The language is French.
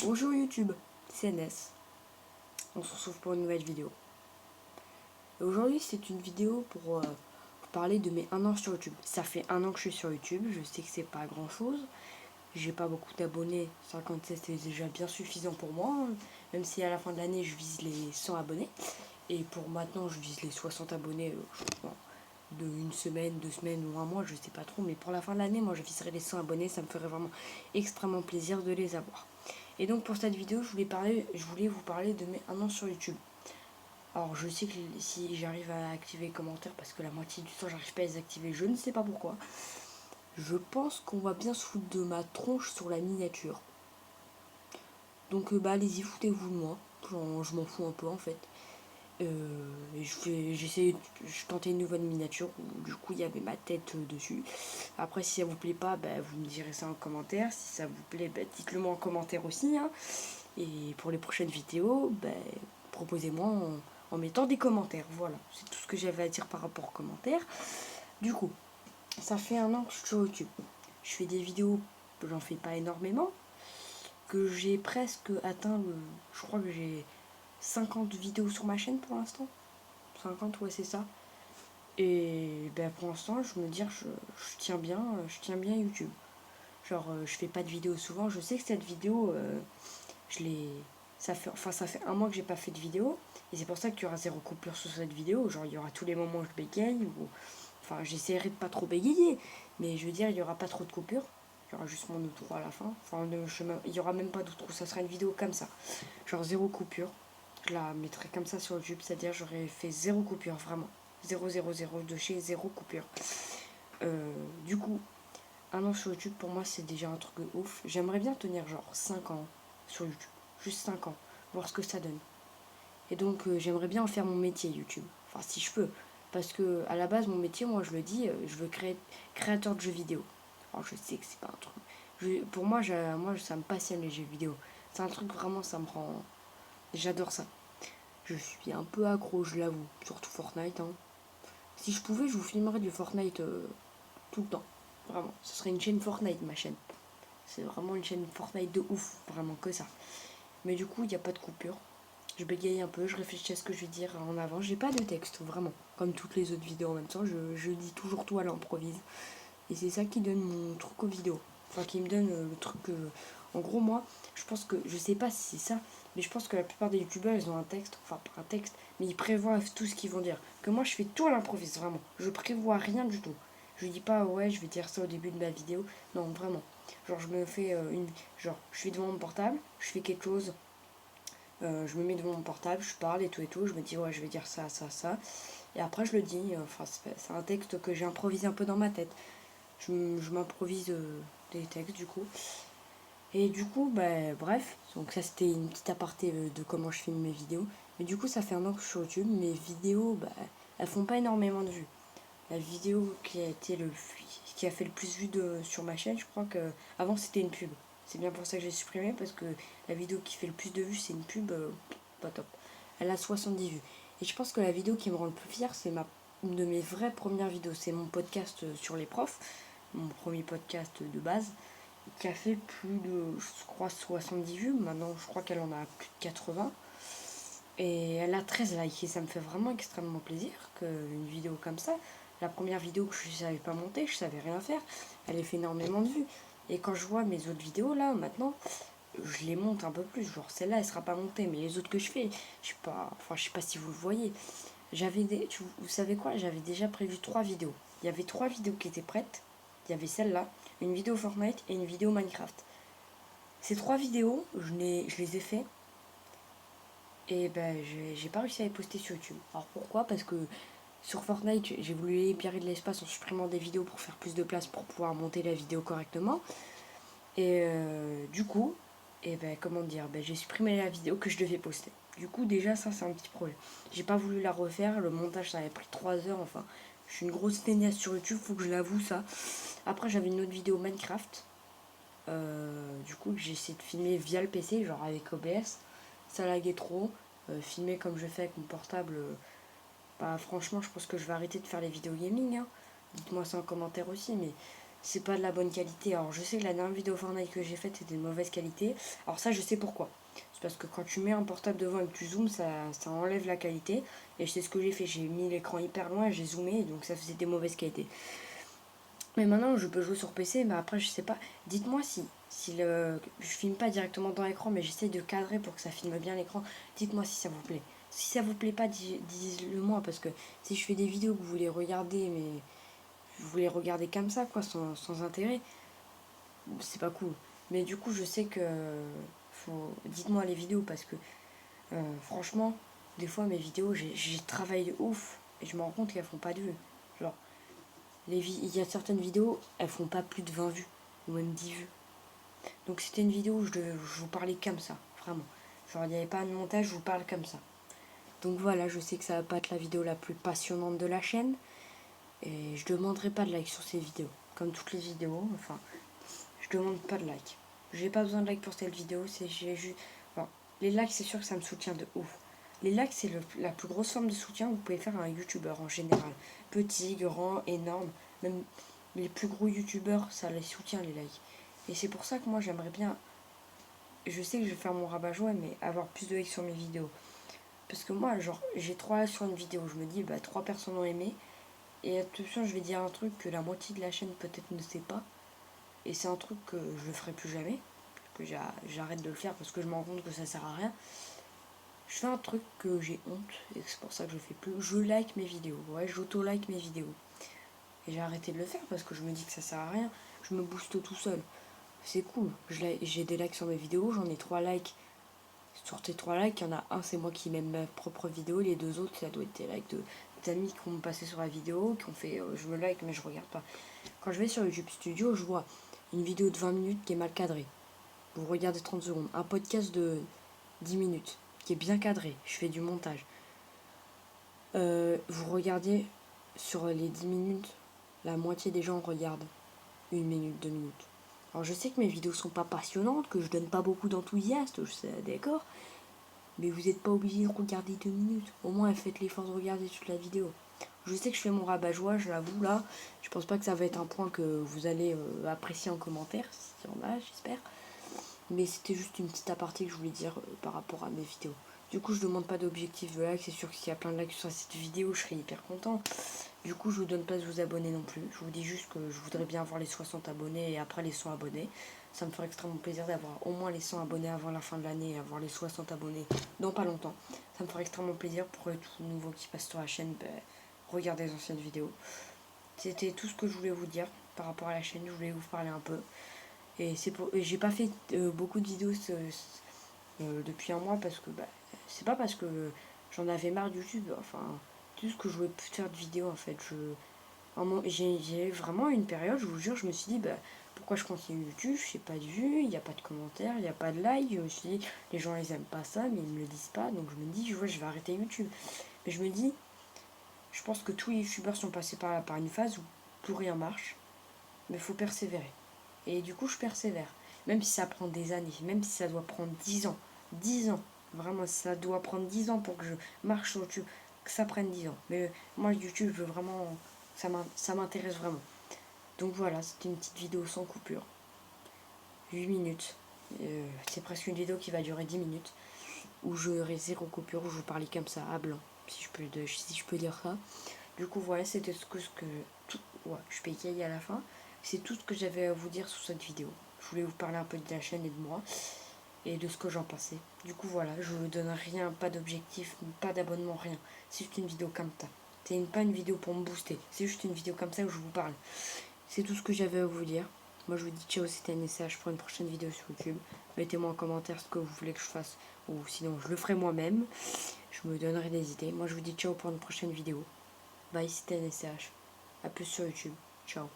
Bonjour YouTube, c'est NS. On se retrouve pour une nouvelle vidéo. Aujourd'hui, c'est une vidéo pour vous parler de mes 1 an sur YouTube. Ça fait 1 an que je suis sur YouTube, je sais que c'est pas grand chose. J'ai pas beaucoup d'abonnés, 57 c'est déjà bien suffisant pour moi. Même si à la fin de l'année, je vise les 100 abonnés. Et pour maintenant, je vise les 60 abonnés de une semaine, 2 semaines ou un mois, je sais pas trop. Mais pour la fin de l'année, moi je viserai les 100 abonnés, ça me ferait vraiment extrêmement plaisir de les avoir. Et donc pour cette vidéo, je voulais vous parler de mes 1 an sur YouTube. Alors je sais que si j'arrive à activer les commentaires, parce que la moitié du temps j'arrive pas à les activer, je ne sais pas pourquoi. Je pense qu'on va bien se foutre de ma tronche sur la miniature. Donc allez-y, foutez-vous de moi. Je m'en fous un peu en fait. Je tentais une nouvelle miniature où du coup il y avait ma tête dessus. Après si ça vous plaît pas, vous me direz ça en commentaire. Si ça vous plaît, dites-le moi en commentaire aussi. Hein. Et pour les prochaines vidéos, proposez-moi en mettant des commentaires. Voilà, c'est tout ce que j'avais à dire par rapport aux commentaires. Du coup, ça fait 1 an que je suis sur YouTube. Je fais des vidéos, j'en fais pas énormément. Que j'ai presque atteint je crois que j'ai 50 vidéos sur ma chaîne pour l'instant. 50, ouais, c'est ça. Et pour l'instant, je me dis, je tiens bien YouTube. Genre, je fais pas de vidéos souvent. Je sais que cette vidéo, je l'ai. Ça fait 1 mois que j'ai pas fait de vidéo. Et c'est pour ça qu'il y aura 0 coupure sur cette vidéo. Genre, il y aura tous les moments où je bégaye. Enfin, j'essaierai de pas trop bégayer. Mais je veux dire, il y aura pas trop de coupures. Il y aura juste mon outro à la fin. Enfin, il y aura même pas d'outro. Ça sera une vidéo comme ça. Genre, 0 coupure. Je la mettrai comme ça sur YouTube. C'est-à-dire, j'aurais fait 0 coupure, vraiment. 0, 0, 0 de chez 0 coupure. Du coup, 1 an sur YouTube, pour moi, c'est déjà un truc de ouf. J'aimerais bien tenir genre 5 ans sur YouTube. Juste 5 ans. Voir ce que ça donne. Et donc, j'aimerais bien en faire mon métier YouTube. Enfin, si je peux. Parce que, à la base, mon métier, moi, je le dis, je veux créateur de jeux vidéo. Alors, je sais que c'est pas un truc. Pour moi, ça me passionne les jeux vidéo. C'est un truc vraiment, ça me rend. J'adore ça. Je suis un peu accro, je l'avoue. Surtout Fortnite. Hein. Si je pouvais, je vous filmerais du Fortnite tout le temps. Vraiment. Ce serait une chaîne Fortnite, ma chaîne. C'est vraiment une chaîne Fortnite de ouf. Vraiment que ça. Mais du coup, il n'y a pas de coupure. Je bégaye un peu, je réfléchis à ce que je vais dire en avant. J'ai pas de texte, vraiment. Comme toutes les autres vidéos en même temps, je dis toujours tout à l'improvise. Et c'est ça qui donne mon truc aux vidéos. Enfin, qui me donne le truc. En gros, moi, je pense que. Je sais pas si c'est ça, mais je pense que la plupart des youtubeurs, ils ont un texte. Enfin, pas un texte, mais ils prévoient tout ce qu'ils vont dire. Que moi, je fais tout à l'improvise, vraiment. Je prévois rien du tout. Je dis pas, ouais, je vais dire ça au début de ma vidéo. Non, vraiment. Genre, je me fais une. Genre, je suis devant mon portable, je fais quelque chose. Je me mets devant mon portable, je parle et tout, je me dis ouais je vais dire ça, ça, ça. Et après je le dis, enfin c'est un texte que j'ai improvisé un peu dans ma tête. Je m'improvise des textes du coup. Et du coup, bref, donc ça c'était une petite aparté de comment je filme mes vidéos. Mais du coup ça fait 1 an que je suis sur YouTube, mes vidéos, elles font pas énormément de vues. La vidéo qui a fait le plus de vues sur ma chaîne, je crois que avant c'était une pub. C'est bien pour ça que j'ai supprimé parce que la vidéo qui fait le plus de vues c'est une pub pas top. Elle a 70 vues. Et je pense que la vidéo qui me rend le plus fier c'est une de mes vraies premières vidéos. C'est mon podcast sur les profs, mon premier podcast de base, qui a fait plus de, je crois, 70 vues. Maintenant je crois qu'elle en a plus de 80. Et elle a 13 likes et ça me fait vraiment extrêmement plaisir qu'une vidéo comme ça, la première vidéo que je ne savais pas monter, je savais rien faire, elle a fait énormément de vues. Et quand je vois mes autres vidéos là, maintenant, je les monte un peu plus. Genre celle-là, elle sera pas montée, mais les autres que je fais, je sais pas si vous le voyez. Vous savez quoi, j'avais déjà prévu 3 vidéos. Il y avait 3 vidéos qui étaient prêtes. Il y avait celle-là, une vidéo Fortnite et une vidéo Minecraft. Ces 3 vidéos, je les ai fait. Et j'ai pas réussi à les poster sur YouTube. Alors pourquoi? Parce que sur Fortnite, j'ai voulu libérer de l'espace en supprimant des vidéos pour faire plus de place pour pouvoir monter la vidéo correctement. Et du coup, comment dire, j'ai supprimé la vidéo que je devais poster. Du coup, déjà, ça, c'est un petit problème. J'ai pas voulu la refaire. Le montage, ça avait pris 3 heures. Enfin, je suis une grosse feignasse sur YouTube, faut que je l'avoue, ça. Après, j'avais une autre vidéo Minecraft. Du coup, j'ai essayé de filmer via le PC, genre avec OBS. Ça laguait trop. Filmer comme je fais avec mon portable, franchement, je pense que je vais arrêter de faire les vidéos gaming. Hein. Dites-moi ça en commentaire aussi, mais c'est pas de la bonne qualité. Alors je sais que la dernière vidéo Fortnite que j'ai faite était de mauvaise qualité. Alors ça je sais pourquoi. C'est parce que quand tu mets un portable devant et que tu zoomes, ça enlève la qualité. Et c'est ce que j'ai fait. J'ai mis l'écran hyper loin, j'ai zoomé, et donc ça faisait des mauvaises qualités. Mais maintenant je peux jouer sur PC, mais après je sais pas. Dites-moi si je filme pas directement dans l'écran, mais j'essaie de cadrer pour que ça filme bien l'écran. Dites-moi si ça vous plaît. Si ça vous plaît pas, dites-le moi, parce que si je fais des vidéos que vous voulez regarder, mais vous voulez regarder comme ça, quoi, sans intérêt, c'est pas cool. Mais du coup, je sais que dites-moi les vidéos, parce que franchement, des fois mes vidéos, j'ai travaillé de ouf et je me rends compte qu'elles font pas de vues. Genre, il y a certaines vidéos, elles font pas plus de 20 vues ou même 10 vues. Donc c'était une vidéo où je vous parlais comme ça, vraiment. Genre, il n'y avait pas de montage, je vous parle comme ça. Donc voilà, je sais que ça va pas être la vidéo la plus passionnante de la chaîne. Et je demanderai pas de like sur ces vidéos. Comme toutes les vidéos, enfin, je demande pas de like. J'ai pas besoin de like pour cette vidéo, j'ai juste. Enfin, les likes, c'est sûr que ça me soutient de ouf. Les likes, c'est la plus grosse forme de soutien que vous pouvez faire à un youtubeur en général. Petit, grand, énorme, même les plus gros youtubeurs, ça les soutient les likes. Et c'est pour ça que moi j'aimerais bien. Je sais que je vais faire mon rabat-joie, mais avoir plus de likes sur mes vidéos. Parce que moi, genre, j'ai 3 likes sur une vidéo. Je me dis, bah, 3 personnes ont aimé. Et attention, je vais dire un truc que la moitié de la chaîne peut-être ne sait pas. Et c'est un truc que je ne ferai plus jamais. Que j'arrête de le faire parce que je me rends compte que ça sert à rien. Je fais un truc que j'ai honte. Et c'est pour ça que je fais plus. Je like mes vidéos. Ouais, j'auto-like mes vidéos. Et j'ai arrêté de le faire parce que je me dis que ça sert à rien. Je me booste tout seul. C'est cool. J'ai des likes sur mes vidéos. J'en ai 3 likes. Sur tes 3 likes, il y en a un, c'est moi qui m'aime ma propre vidéo. Les 2 autres, ça doit être des likes d'amis qui ont passé sur la vidéo, qui ont fait je me like mais je regarde pas. Quand je vais sur YouTube Studio, je vois une vidéo de 20 minutes qui est mal cadrée. Vous regardez 30 secondes. Un podcast de 10 minutes qui est bien cadré. Je fais du montage. Vous regardez sur les 10 minutes, la moitié des gens regardent 1 minute, 2 minutes. Alors je sais que mes vidéos sont pas passionnantes, que je donne pas beaucoup d'enthousiasme, je sais, d'accord. Mais vous n'êtes pas obligé de regarder 2 minutes. Au moins, faites l'effort de regarder toute la vidéo. Je sais que je fais mon rabat-joie, je l'avoue là. Je pense pas que ça va être un point que vous allez apprécier en commentaire, s'il y en a, j'espère. Mais c'était juste une petite aparté que je voulais dire par rapport à mes vidéos. Du coup, je demande pas d'objectif de like. C'est sûr que s'il y a plein de likes sur cette vidéo, je serai hyper content. Du coup, je vous donne pas de vous abonner non plus. Je vous dis juste que je voudrais bien avoir les 60 abonnés et après les 100 abonnés. Ça me ferait extrêmement plaisir d'avoir au moins les 100 abonnés avant la fin de l'année et avoir les 60 abonnés dans pas longtemps. Ça me ferait extrêmement plaisir pour tout nouveau qui passe sur la chaîne. Regardez les anciennes vidéos. C'était tout ce que je voulais vous dire par rapport à la chaîne. Je voulais vous parler un peu. Et j'ai pas fait beaucoup de vidéos depuis un mois parce que c'est pas parce que j'en avais marre de YouTube. Enfin, tout ce que je voulais plus faire de vidéos en fait. J'ai vraiment une période, je vous jure, je me suis dit pourquoi je continue YouTube, je sais pas de vues, il n'y a pas de commentaires, il n'y a pas de like. Je me suis dit les gens ils aiment pas ça mais ils me le disent pas, donc je me dis je vais arrêter YouTube. Mais je me dis, je pense que tous les youtubeurs sont passés par une phase où plus rien marche, mais il faut persévérer. Et du coup je persévère, même si ça prend des années, même si ça doit prendre 10 ans, vraiment ça doit prendre 10 ans pour que je marche sur YouTube, que ça prenne 10 ans. Mais moi YouTube je veux vraiment, ça m'intéresse vraiment. Donc voilà, c'était une petite vidéo sans coupure. 8 minutes. C'est presque une vidéo qui va durer 10 minutes. Où j'aurai zéro coupure, où je vous parlais comme ça, à blanc. Si je peux dire ça. Du coup, voilà, c'était je peux y à la fin. C'est tout ce que j'avais à vous dire sur cette vidéo. Je voulais vous parler un peu de la chaîne et de moi. Et de ce que j'en pensais. Du coup, voilà, je vous donne rien, pas d'objectif, pas d'abonnement, rien. C'est juste une vidéo comme ça. Pas une vidéo pour me booster. C'est juste une vidéo comme ça où je vous parle. C'est tout ce que j'avais à vous dire. Moi je vous dis ciao, c'était NSH pour une prochaine vidéo sur YouTube. Mettez-moi en commentaire ce que vous voulez que je fasse. Ou sinon je le ferai moi-même. Je me donnerai des idées. Moi je vous dis ciao pour une prochaine vidéo. Bye, c'était NSH. A plus sur YouTube. Ciao.